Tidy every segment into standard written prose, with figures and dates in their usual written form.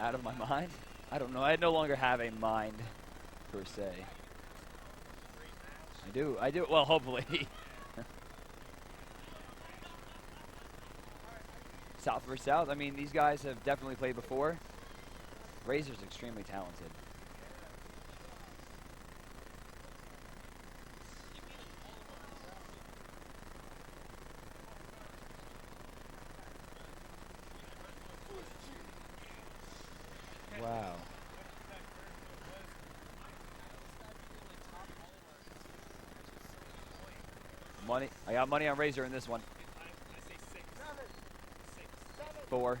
Out of my mind? I don't know. I no longer have a mind, per se. I do. Well, hopefully. South versus South. I mean, these guys have definitely played before. Razer's extremely talented. Wow. Money. I got money on Razor in this one. 4.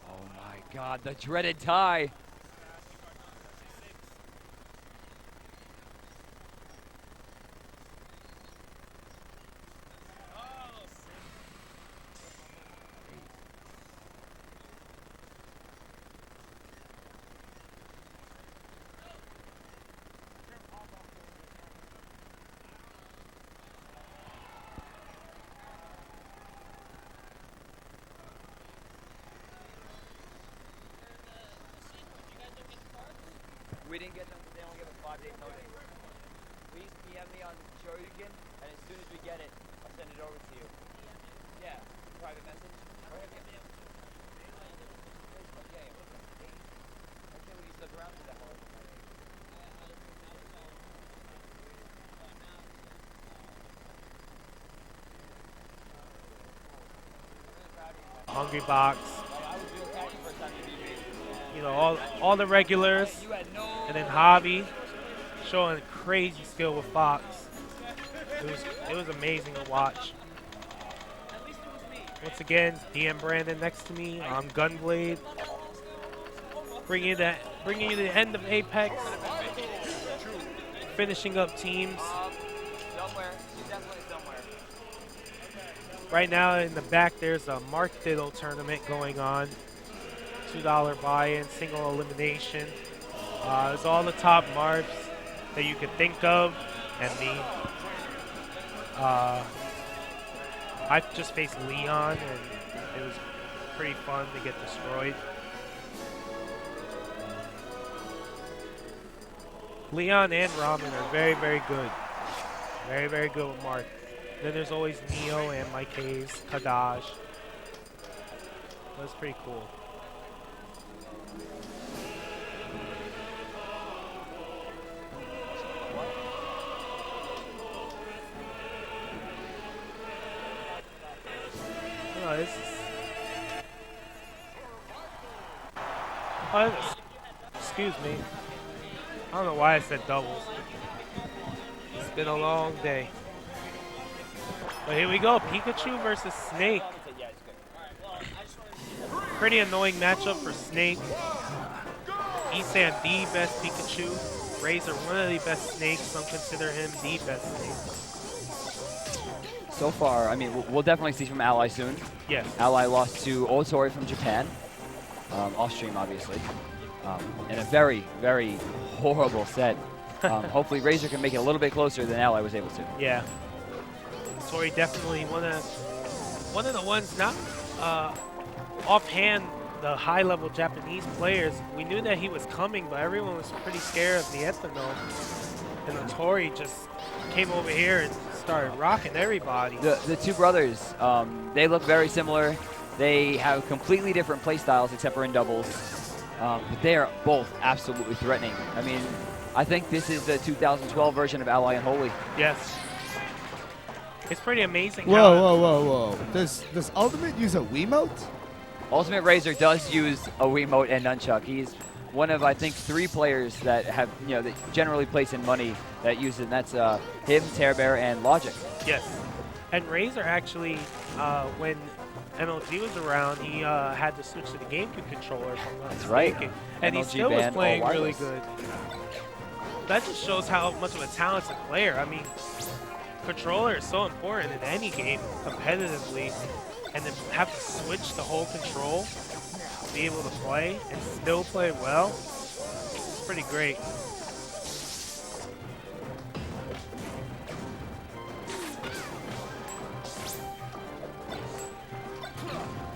Oh my God, the dreaded tie. We didn't get them. They only give us 5-day notice. Please PM me on Shoryuken, and as soon as we get it, I'll send it over to you. Yeah, private message. Or hit me up. Facebook, yeah. I can't believe you stuck around for that long. Hungry Box. You know, all the regulars, and then Hobby showing crazy skill with Fox. It was amazing to watch. Once again, DM Brandon next to me. I'm Gunblade, bringing you to the end of Apex, finishing up teams. Right now in the back, there's a Mark Diddle tournament going on. $2 buy-in, single elimination. It's all the top Marks that you could think of, and I just faced Leon, and it was pretty fun to get destroyed. Leon and Ramen are very, very good. Very, very good with Mark. Then there's always Neo and Mike Hayes, Kadaj. That's pretty cool. Oh, this is... Oh, excuse me. I don't know why I said doubles. It's been a long day. But here we go, Pikachu versus Snake. Pretty annoying matchup for Snake. ESAM the best Pikachu. Razor one of the best Snakes. Some consider him the best Snake. So far, I mean, we'll definitely see from Ally soon. Yes. Ally lost to Otori from Japan, off stream obviously, in a very, very horrible set. Hopefully Razor can make it a little bit closer than Ally was able to. Yeah. Otori definitely one of the ones not offhand the high-level Japanese players. We knew that he was coming, but everyone was pretty scared of the Ethno. And Otori just came over here and started rocking everybody. The two brothers, they look very similar. They have completely different play styles except for in doubles. But they are both absolutely threatening. I mean, I think this is the 2012 version of Ally and Holy. Yes. It's pretty amazing. Whoa. Does Ultimate use a Wiimote? UltimateRazer does use a Wiimote and Nunchuck. He's one of, I think, 3 players that have, that generally place in money that use it, and that's him, Tearbear, and Logic. Yes. And Razor actually, when NLG was around, he had to switch to the GameCube controller. That's right. And NLG he still was playing really wireless. good. That just shows how much of a talented player. I mean, controller is so important in any game competitively, and then have to switch the whole control to be able to play and still play well. It's pretty great.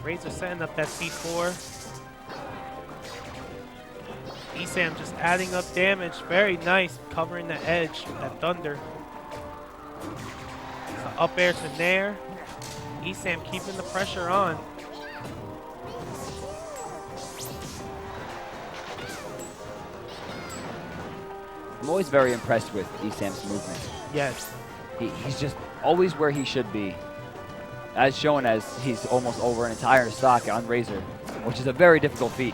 Razor setting up that C4. ESAM just adding up damage. Very nice, covering the edge with that thunder. So up air to Nair. ESAM keeping the pressure on. I'm always very impressed with ESAM's movement. Yes. He's just always where he should be. As shown as he's almost over an entire stock on Razor, which is a very difficult feat.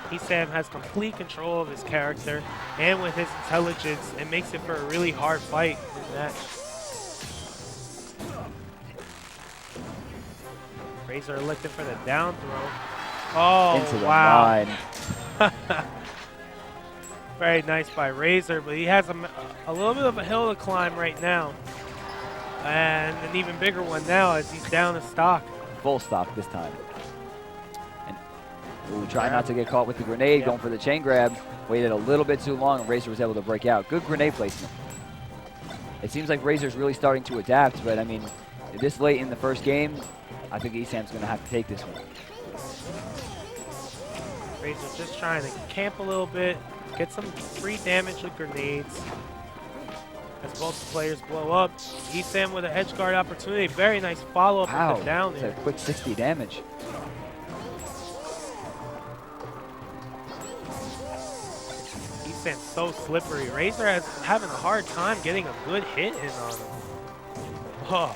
ESAM has complete control of his character, and with his intelligence, it makes it for a really hard fight in that. Razor looking for the down throw. Oh, Into the wow. line. Very nice by Razor, but he has a little bit of a hill to climb right now. And an even bigger one now as he's down a stock. Full stock this time. And ooh, try not to get caught with the grenade, going for the chain grab. Waited a little bit too long, and Razor was able to break out. Good grenade placement. It seems like Razor's really starting to adapt, but I mean, this late in the first game, I think ESAM's going to have to take this one. Razor just trying to camp a little bit, get some free damage with grenades. As both players blow up. ESAM with an edge guard opportunity. Very nice follow-up with the down it's there. a quick 60 damage. ESAM's so slippery. Razor is having a hard time getting a good hit in on him. Oh.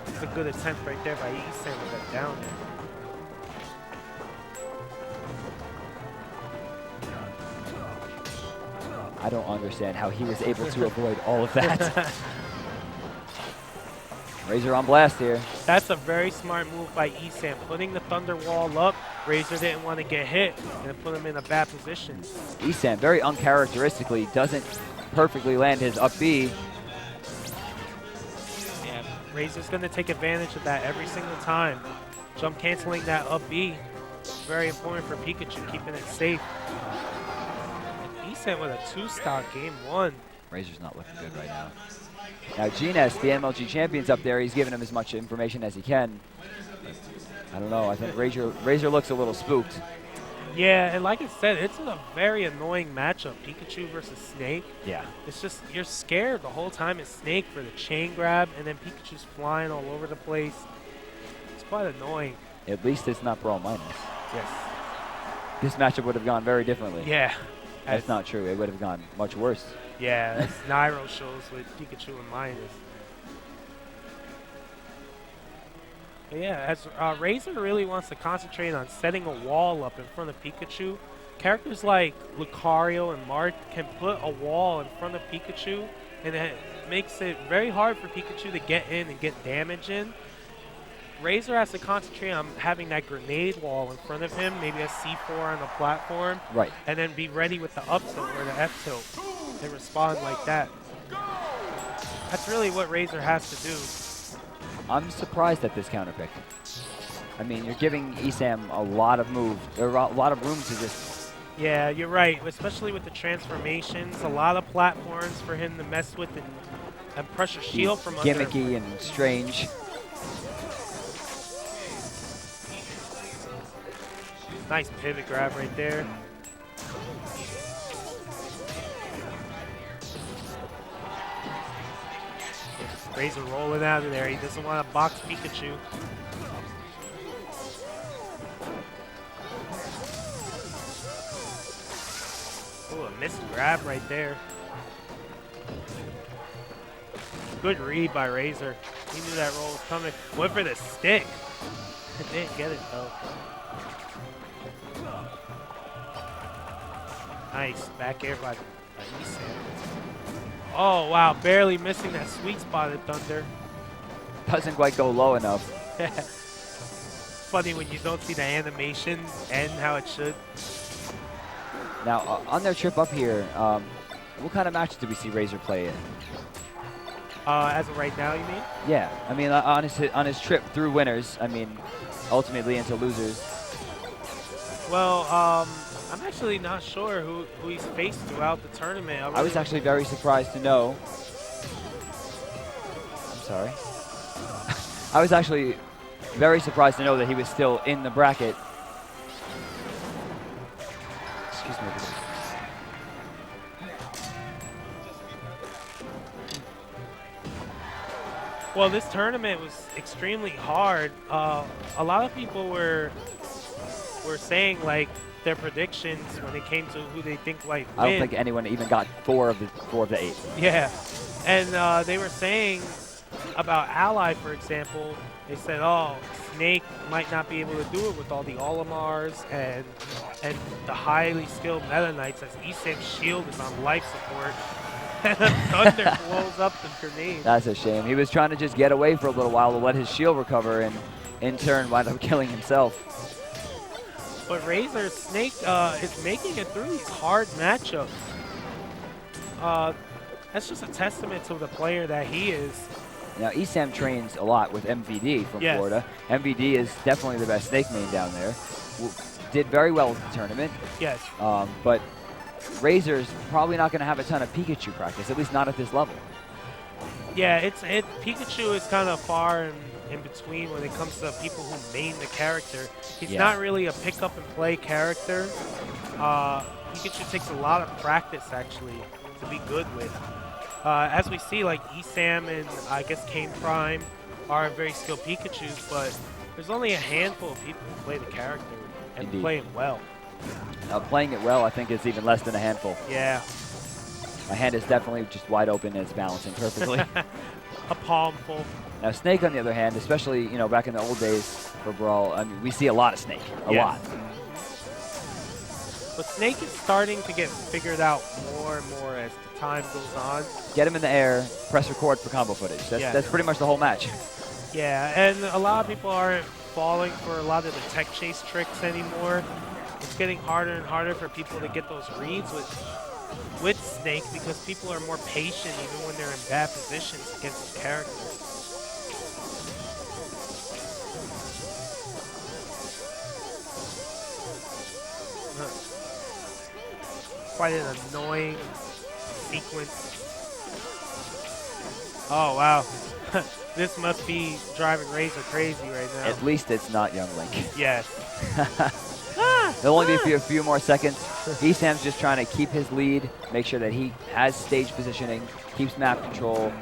It's a good attempt right there by ESAM with that down there. I don't understand how he was able to avoid all of that. Razor on blast here. That's a very smart move by ESAM, putting the thunder wall up. Razor didn't want to get hit and put him in a bad position. ESAM very uncharacteristically doesn't perfectly land his up B. Yeah, Razor's going to take advantage of that every single time. Jump canceling that up B. Very important for Pikachu, keeping it safe. ESAM with a 2-stock game 1. Razor's not looking good right now. Now Gines, the MLG champion's up there. He's giving him as much information as he can. I don't know. I think Razor looks a little spooked. Yeah, and like I said, it's a very annoying matchup. Pikachu versus Snake. Yeah. It's just, you're scared the whole time it's Snake for the chain grab, and then Pikachu's flying all over the place. It's quite annoying. At least it's not Brawl minus. Yes. This matchup would have gone very differently. Yeah. That's not true. It would have gone much worse. Yeah, as Nairo shows with Pikachu and minus. But yeah, as Razor really wants to concentrate on setting a wall up in front of Pikachu. Characters like Lucario and Marth can put a wall in front of Pikachu, and it makes it very hard for Pikachu to get in and get damage in. Razor has to concentrate on having that grenade wall in front of him, maybe a C4 on the platform, right, and then be ready with the up tilt or the F tilt and respond like that. That's really what Razor has to do. I'm surprised at this counter pick. I mean, you're giving ESAM a lot of moves, or a lot of room to just... Yeah, you're right, especially with the transformations. A lot of platforms for him to mess with and pressure shield from under. Gimmicky and strange. Nice pivot grab right there. Razor rolling out of there. He doesn't want to box Pikachu. Oh, a missed grab right there. Good read by Razor. He knew that roll was coming. Went for the stick. Didn't get it though. Nice back air by ESAM. Oh wow, barely missing that sweet spot at Thunder. Doesn't quite go low enough. Funny when you don't see the animation end how it should. Now, on their trip up here, what kind of matches do we see Razor play in? As of right now, you mean? Yeah, I mean, on his trip through winners, I mean, ultimately into losers. Well, I'm actually not sure who he's faced throughout the tournament. I was actually very surprised to know. I'm sorry. I was actually very surprised to know that he was still in the bracket. Excuse me. Well, this tournament was extremely hard. A lot of people were saying like their predictions when it came to who they think might win. I don't think anyone even got four of the 8. Yeah, and they were saying about Ally, for example. They said, "Oh, Snake might not be able to do it with all the Olimars and the highly skilled Meta Knights, as ESAM's shield is on life support." And the Thunder blows up the grenade. That's a shame. He was trying to just get away for a little while to let his shield recover, and in turn wound up killing himself. But Razor Snake is making it through these hard matchups. That's just a testament to the player that he is. Now, ESAM trains a lot with MVD from Florida. MVD is definitely the best Snake main down there. Did very well with the tournament. Yes. But Razor's probably not going to have a ton of Pikachu practice, at least not at this level. Yeah, Pikachu is kind of far in between when it comes to people who main the character. He's not really a pick-up-and-play character. Pikachu takes a lot of practice, actually, to be good with. As we see, like, ESAM and, I guess, Kane Prime are very skilled Pikachus, but there's only a handful of people who play the character and play him well. Playing it well, I think, is even less than a handful. Yeah. My hand is definitely just wide open and it's balancing perfectly. A palm full. Now, Snake, on the other hand, especially, you know, back in the old days for Brawl, I mean, we see a lot of Snake. A lot. But Snake is starting to get figured out more and more as the time goes on. Get him in the air, press record for combo footage. That's pretty much the whole match. Yeah, and a lot of people aren't falling for a lot of the tech chase tricks anymore. It's getting harder and harder for people to get those reads with Snake because people are more patient even when they're in bad positions against the character. Quite an annoying sequence. Oh, wow. This must be driving Razor crazy right now. At least it's not Young Link. Yes. There'll only be a few more seconds. ESAM's just trying to keep his lead, make sure that he has stage positioning, keeps map control.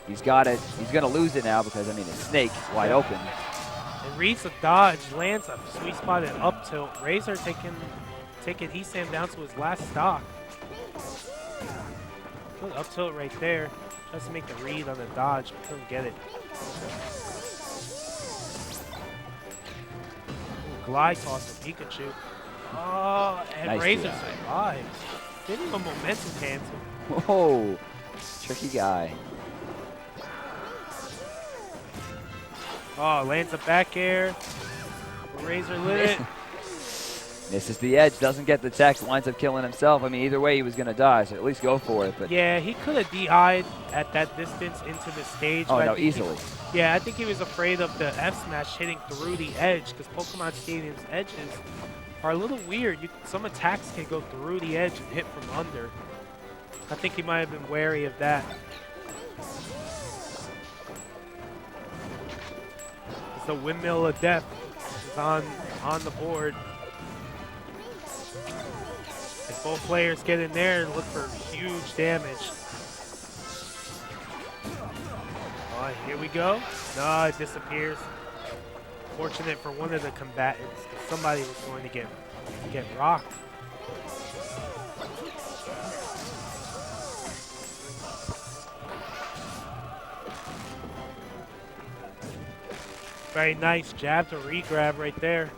He's got it. He's going to lose it now because, I mean, it's Snake wide open. And reads the dodge, lands a sweet spot at up tilt. Razor taking ESAM down to his last stock. Good up tilt right there. Tries to make the read on the dodge, but couldn't get it. Ooh, glide toss for Pikachu. Oh, and nice Razor survives. Didn't even momentum cancel. Whoa, tricky guy. Oh, lands a back air. Razor lit it. Misses the edge, doesn't get the tech, winds up killing himself. I mean, either way, he was going to die, so at least go for it. But yeah, he could have DI'd at that distance into the stage. Oh, no, easily. I think he was afraid of the F smash hitting through the edge because Pokemon Stadium's edges are a little weird. Some attacks can go through the edge and hit from under. I think he might have been wary of that. It's the Windmill of Death is on the board. If both players get in there and look for huge damage. Oh, here we go. No, it disappears. Fortunate for one of the combatants, because somebody was going to get rocked. Very nice jab to re-grab right there.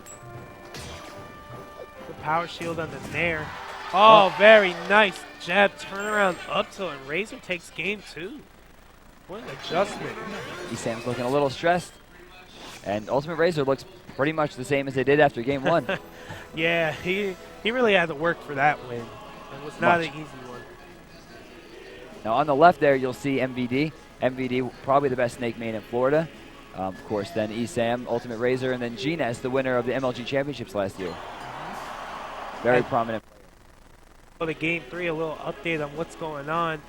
Good power shield on the nair. Oh, very nice jab turnaround up tilt, and Razor takes game 2. What an adjustment. ESAM's looking a little stressed, and UltimateRazer looks pretty much the same as they did after game 1. Yeah, he really had to work for that win. It was not an easy one. Now on the left there, you'll see MVD. MVD, probably the best Snake main in Florida. Of course, then ESAM, UltimateRazer, and then Gines, the winner of the MLG Championships last year. Very prominent. For the game 3, a little update on what's going on.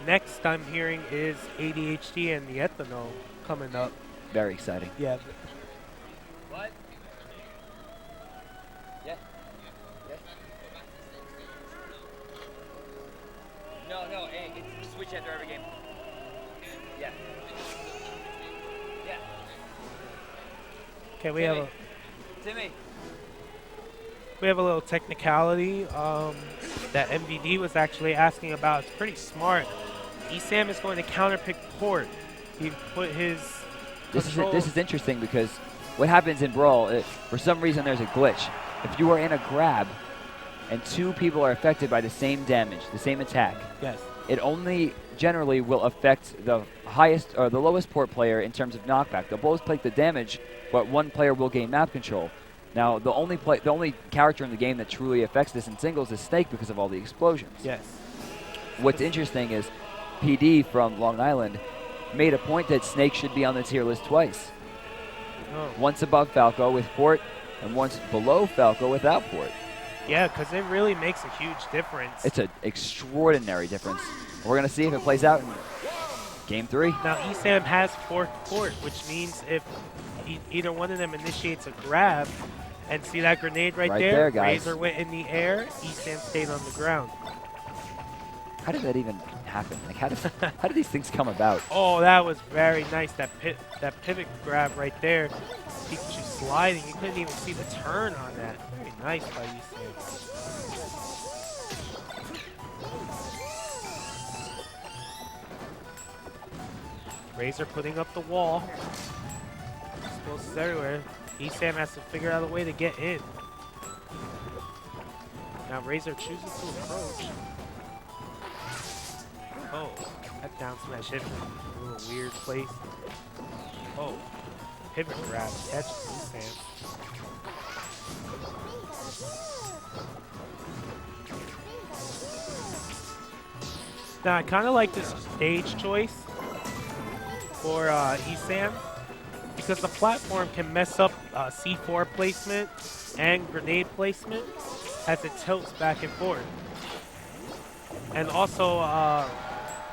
Next I'm hearing is ADHD and the ethanol coming up. Very exciting. Yeah. switch after every game. Yeah. Yeah. Okay, we have Timmy. a little technicality that MVD was actually asking about. It's pretty smart. ESAM is going to counterpick port. He put his This is interesting because what happens in Brawl, for some reason there's a glitch. If you are in a grab and two people are affected by the same damage, the same attack, yes, it only generally will affect the highest or the lowest port player in terms of knockback. They'll both take the damage, but one player will gain map control. Now, the only character in the game that truly affects this in singles is Snake because of all the explosions. yes. What's interesting is PD from Long Island made a point that Snake should be on the tier list twice. Oh. Once above Falco with port and once below Falco without port. Yeah, because it really makes a huge difference. It's an extraordinary difference. We're going to see if it plays out in Game 3. Now, ESAM has fourth port, which means if either one of them initiates a grab, and see that grenade right there, guys. Razor went in the air, ESAM stayed on the ground. How did that even happen? Like, how did these things come about? Oh, that was very nice. That pivot grab right there. Pikachu sliding. You couldn't even see the turn on that. Very nice by ESAM. Razor putting up the wall. Explosives everywhere. ESAM has to figure out a way to get in. Now Razor chooses to approach. Oh, that down smash hit from a little weird place. Oh, pivot grab catches ESAM. Now I kind of like this stage choice for ESAM because the platform can mess up C4 placement and grenade placement as it tilts back and forth. And also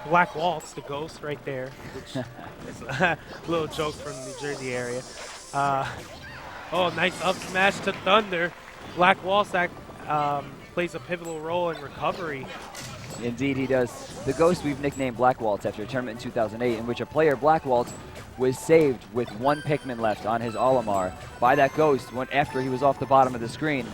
Black Waltz, the ghost right there, which is a little joke from the New Jersey area. Oh, nice up smash to Thunder. Black Waltz plays a pivotal role in recovery. Indeed he does. The Ghost we've nicknamed Black Waltz after a tournament in 2008 in which a player, Black Waltz, was saved with one Pikmin left on his Olimar by that Ghost after he was off the bottom of the screen.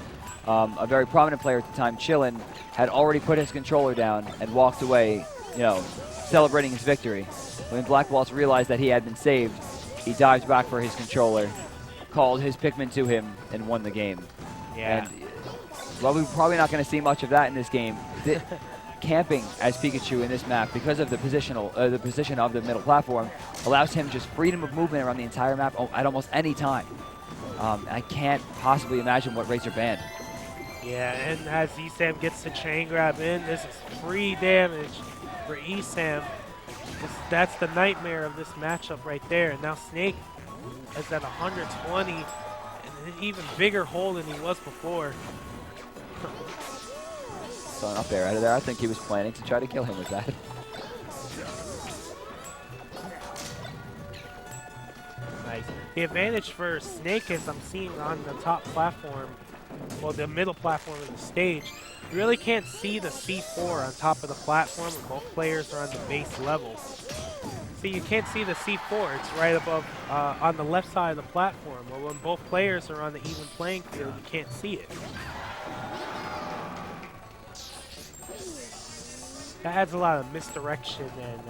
A very prominent player at the time, Chillin, had already put his controller down and walked away, celebrating his victory. When Black Waltz realized that he had been saved, he dived back for his controller, called his Pikmin to him, and won the game. Yeah. And, well, we're probably not going to see much of that in this game. Camping as Pikachu in this map, because of the position of the middle platform, allows him just freedom of movement around the entire map at almost any time. I can't possibly imagine what Razor banned. Yeah, and as ESAM gets the chain grab in, this is free damage for ESAM. That's the nightmare of this matchup right there. And now Snake is at 120, and an even bigger hole than he was before. Throwing up air out of there. I think he was planning to try to kill him with that. Nice. The advantage for Snake is I'm seeing on the top platform, well, the middle platform of the stage, you really can't see the C4 on top of the platform when both players are on the base level. See, you can't see the C4. It's right above, on the left side of the platform. Well, when both players are on the even playing field, you can't see it. That adds a lot of misdirection and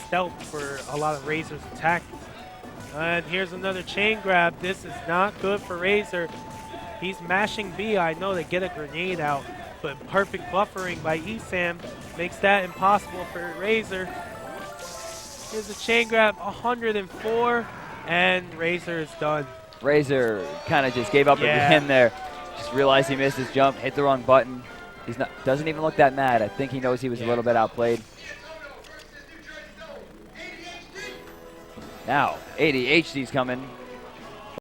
stealth for a lot of Razor's attacks. And here's another chain grab. This is not good for Razor. He's mashing B, I know, to get a grenade out, but perfect buffering by ESAM makes that impossible for Razor. Here's a chain grab, 104, and Razor is done. Razor kind of just gave up at the end there. Just realized he missed his jump, hit the wrong button. Doesn't even look that mad. I think he knows he was a little bit outplayed. Now, ADHD's coming.